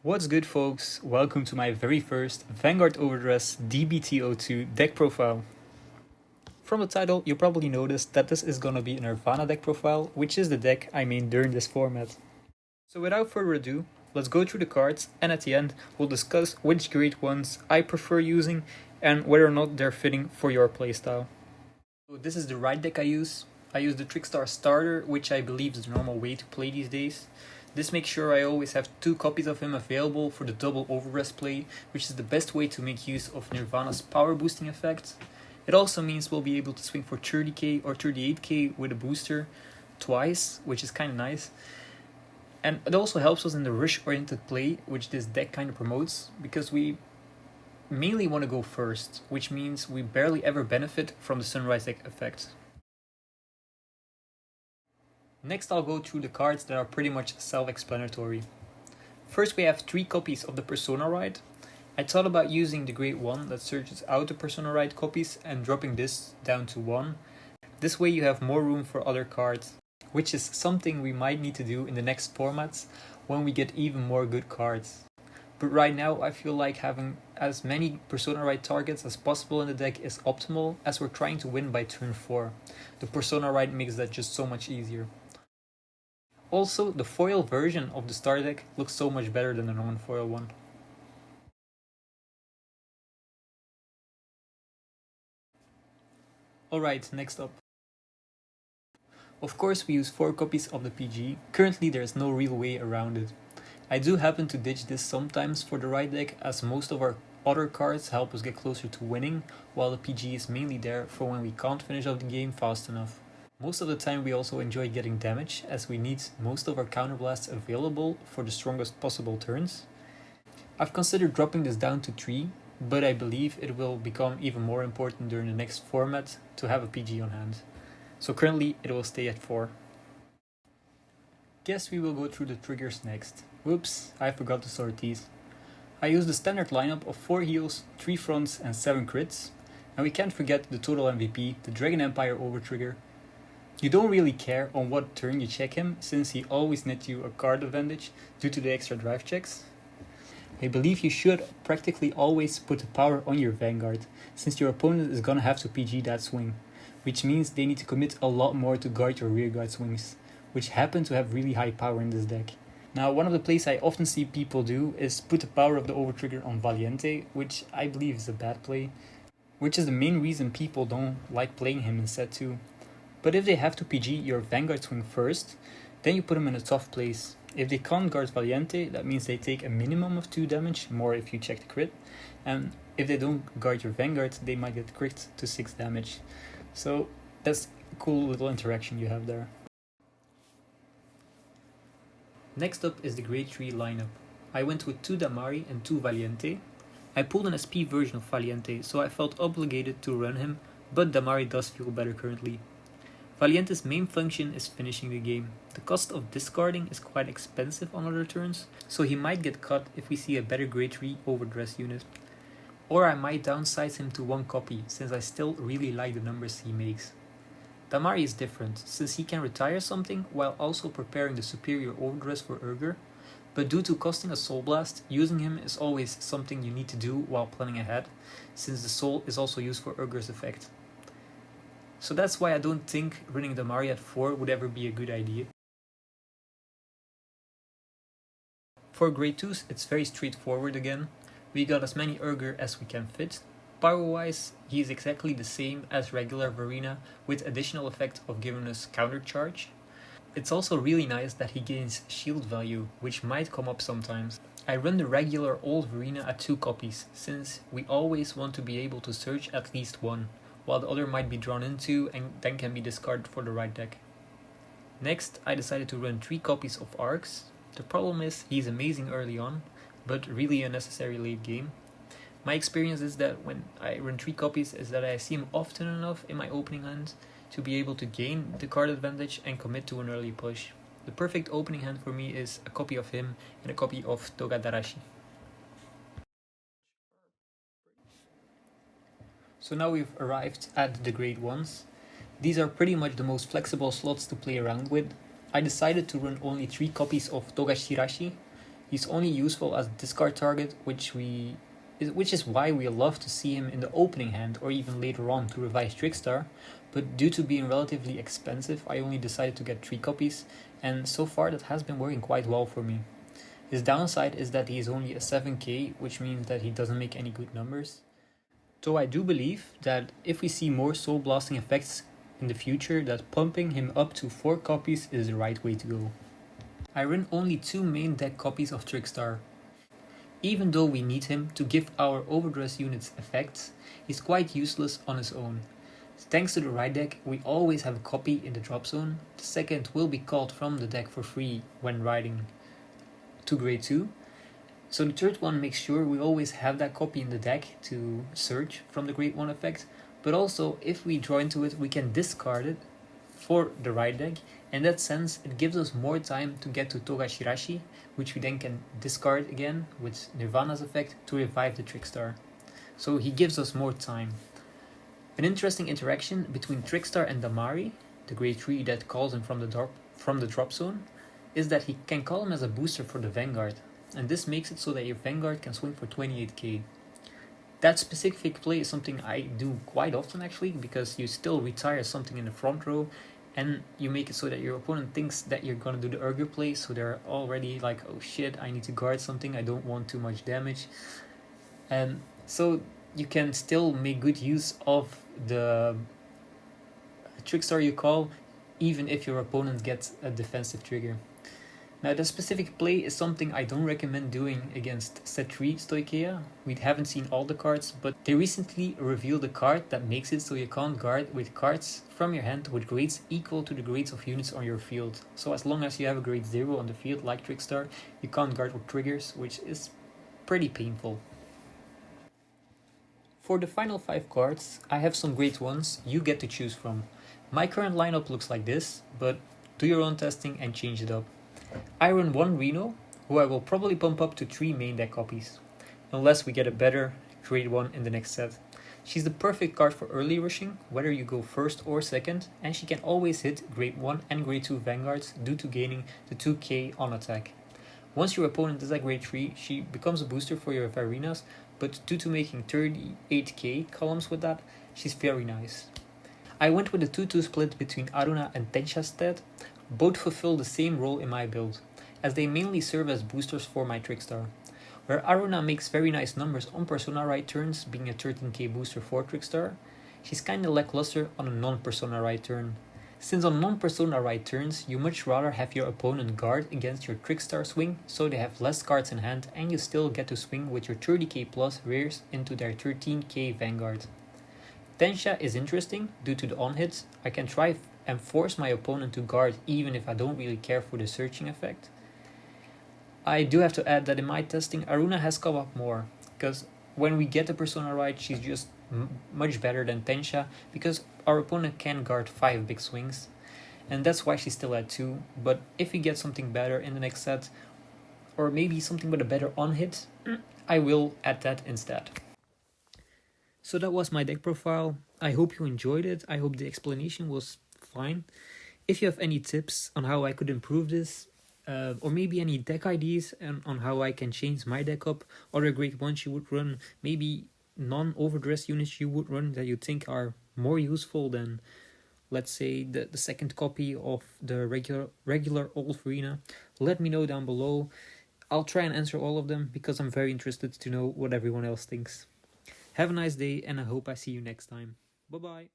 What's good, folks? Welcome to my very first Vanguard OverDress DBT-02 deck profile. From the title, you probably noticed that this is gonna be a Nirvana deck profile, which is the deck I made during this format. So without further ado, let's go through the cards, and at the end, we'll discuss which great ones I prefer using and whether or not they're fitting for your playstyle. So this is the right deck I use. I use the Trickstar Starter, which I believe is the normal way to play these days. This makes sure I always have 2 copies of him available for the double OverDress play, which is the best way to make use of Nirvana's power boosting effect. It also means we'll be able to swing for 30k or 38k with a booster twice, which is kind of nice. And it also helps us in the rush-oriented play, which this deck kind of promotes, because we mainly want to go first, which means we barely ever benefit from the Sunrise deck effect. Next, I'll go through the cards that are pretty much self-explanatory. First, we have 3 copies of the Persona Ride. I thought about using the Great One that searches out the Persona Ride copies and dropping this down to 1. This way you have more room for other cards, which is something we might need to do in the next formats when we get even more good cards. But right now I feel like having as many Persona Ride targets as possible in the deck is optimal, as we're trying to win by turn 4. The Persona Ride makes that just so much easier. Also, the foil version of the star deck looks so much better than the non-foil one. Alright, next up. Of course we use 4 copies of the PG. Currently there is no real way around it. I do happen to ditch this sometimes for the right deck, as most of our other cards help us get closer to winning, while the PG is mainly there for when we can't finish off the game fast enough. Most of the time we also enjoy getting damage, as we need most of our counterblasts available for the strongest possible turns. I've considered dropping this down to 3, but I believe it will become even more important during the next format to have a PG on hand. So currently it will stay at 4. Guess we will go through the triggers next. Whoops, I forgot to sort these. I use the standard lineup of 4 heals, 3 fronts and 7 crits. And we can't forget the total MVP, the Dragon Empire Overtrigger. You don't really care on what turn you check him, since he always nets you a card advantage due to the extra drive checks. I believe you should practically always put the power on your Vanguard, since your opponent is gonna have to PG that swing, which means they need to commit a lot more to guard your rearguard swings, which happen to have really high power in this deck. Now, one of the plays I often see people do is put the power of the Overtrigger on Valiente, which I believe is a bad play, which is the main reason people don't like playing him in set 2. But if they have to PG your Vanguard swing first, then you put them in a tough place. If they can't guard Valiente, that means they take a minimum of 2 damage, more if you check the crit. And if they don't guard your Vanguard, they might get crit to 6 damage. So that's a cool little interaction you have there. Next up is the Grade 3 lineup. I went with 2 Damari and 2 Valiente. I pulled an SP version of Valiente, so I felt obligated to run him, but Damari does feel better currently. Valiente's main function is finishing the game. The cost of discarding is quite expensive on other turns, so he might get cut if we see a better Grade 3 OverDress unit. Or I might downsize him to 1 copy, since I still really like the numbers he makes. Damari is different, since he can retire something while also preparing the superior OverDress for Urger, but due to costing a Soul Blast, using him is always something you need to do while planning ahead, since the Soul is also used for Urger's effect. So that's why I don't think running Damari at 4 would ever be a good idea. For Grade 2s, it's very straightforward again. We got as many Urger as we can fit. Power-wise, he is exactly the same as regular Vairina, with additional effect of giving us counter charge. It's also really nice that he gains shield value, which might come up sometimes. I run the regular old Vairina at 2 copies, since we always want to be able to search at least 1. While the other might be drawn into and then can be discarded for the right deck. Next, I decided to run 3 copies of Arcs. The problem is, he's amazing early on, but really unnecessary late game. My experience is that when I run 3 copies is that I see him often enough in my opening hand to be able to gain the card advantage and commit to an early push. The perfect opening hand for me is a copy of him and a copy of Togadarashi. So now we've arrived at the Grade 1s. These are pretty much the most flexible slots to play around with. I decided to run only 3 copies of Togashirashi. He's only useful as a discard target, which is why we love to see him in the opening hand or even later on to revise Trickstar, but due to being relatively expensive I only decided to get 3 copies, and so far that has been working quite well for me. His downside is that he is only a 7k, which means that he doesn't make any good numbers. So I do believe that if we see more soul blasting effects in the future, that pumping him up to 4 copies is the right way to go. I run only 2 main deck copies of Trickstar. Even though we need him to give our OverDress units effects, he's quite useless on his own. Thanks to the right deck, we always have a copy in the drop zone. The second will be called from the deck for free when riding to grade 2. So the third one makes sure we always have that copy in the deck to search from the grade 1 effect. But also, if we draw into it, we can discard it for the right deck. In that sense, it gives us more time to get to Toga Shirashi, which we then can discard again with Nirvana's effect to revive the Trickstar. So he gives us more time. An interesting interaction between Trickstar and Damari, the grade 3 that calls him from the drop zone, is that he can call him as a booster for the Vanguard, and this makes it so that your Vanguard can swing for 28k. That specific play is something I do quite often actually, because you still retire something in the front row and you make it so that your opponent thinks that you're gonna do the Urger play, so they're already like, oh shit, I need to guard something, I don't want too much damage. And so you can still make good use of the Trickstar you call, even if your opponent gets a defensive trigger. Now, the specific play is something I don't recommend doing against set 3 Stoicheia. We haven't seen all the cards, but they recently revealed a card that makes it so you can't guard with cards from your hand with grades equal to the grades of units on your field. So as long as you have a grade 0 on the field like Trickstar, you can't guard with triggers, which is pretty painful. For the final 5 cards, I have some grade 1s you get to choose from. My current lineup looks like this, but do your own testing and change it up. I run 1 Reno, who I will probably pump up to 3 main deck copies, unless we get a better grade 1 in the next set. She's the perfect card for early rushing, whether you go first or second, and she can always hit grade 1 and grade 2 Vanguards due to gaining the 2k on attack. Once your opponent is at grade 3, she becomes a booster for your Vairinas, but due to making 38k columns with that, she's very nice. I went with a 2-2 split between Aruna and Tensha instead. Both fulfill the same role in my build, as they mainly serve as boosters for my Trickstar. Where Aruna makes very nice numbers on Persona right turns, being a 13k booster for Trickstar, she's kinda lackluster on a non-Persona right turn. Since on non-Persona right turns, you much rather have your opponent guard against your Trickstar swing, so they have less cards in hand and you still get to swing with your 30k plus rares into their 13k Vanguard. Tensha is interesting due to the on-hits. I can try and force my opponent to guard even if I don't really care for the searching effect. I do have to add that in my testing, Aruna has come up more, because when we get the Persona right, she's just much better than Tensha, because our opponent can guard 5 big swings, and that's why she's still at 2, but if we get something better in the next set, or maybe something with a better on-hit, I will add that instead. So that was my deck profile. I hope you enjoyed it. I hope the explanation was fine. If you have any tips on how I could improve this, or maybe any deck ideas on how I can change my deck up, other grade 1s you would run, maybe non-overdress units you would run that you think are more useful than, let's say, the second copy of the regular old Vairina, let me know down below. I'll try and answer all of them because I'm very interested to know what everyone else thinks. Have a nice day, and I hope I see you next time. Bye bye.